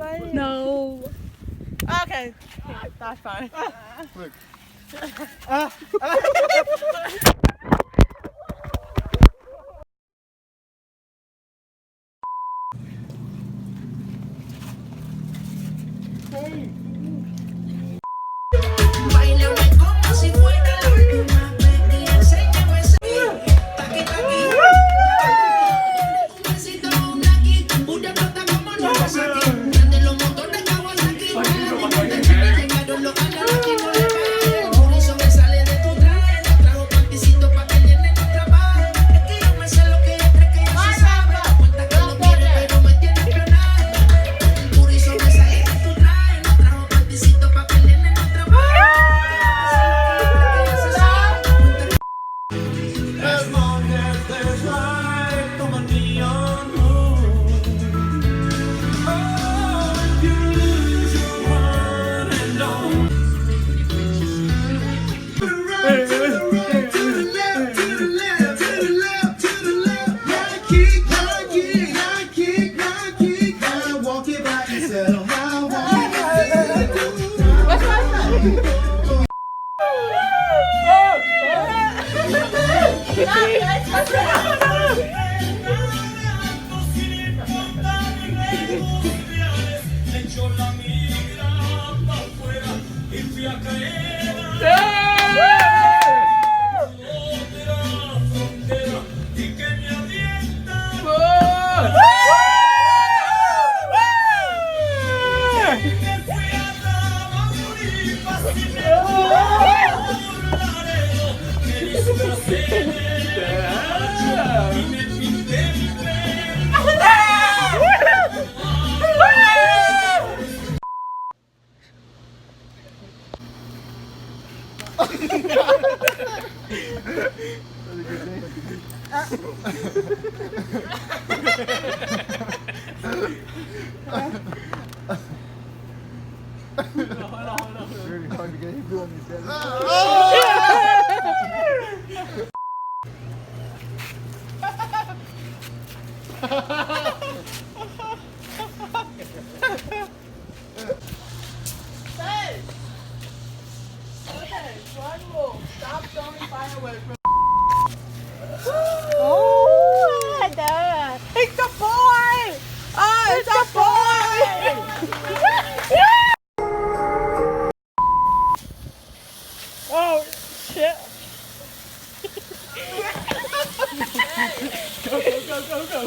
fine. No. Okay, that's fine. Look. Báilame como si fuera la última vez y enséñame ese taqui taqui. Un besito, un aquí, una nota como Nagasaki. Prende los motores Kawasaki. Llegaron los ganas aquí no le caen. Por eso me sale de tu traje. No trajo panticito pa' que llene no trabaje. Es que yo me sé lo que ella cree que ella se sabe. Cuenta que lo quiere pero me tiene espionaje. Por eso me sale de tu traje. No trajo panticito pa' que llene no trabaje. As long as there's light on the neon moon. Oh, if you lose your one and only. Right to the right, to the left, to the left, to the left, to the left. High kick, high kick, high kick, high kick. Now walk it by yourself. Now walk it by yourself. Echó la mirada pa' afuera y fui a caer de la frontera y que me avienta. Que fui a Tamaulipas y me por Laredo me disfracé y me pinté el pelo. Really hard to get him doing this. Hey! Okay, one rule. Stop throwing fireworks. Oh, ada. It's a boy! Oh, it's a boy! Oh, shit. Go.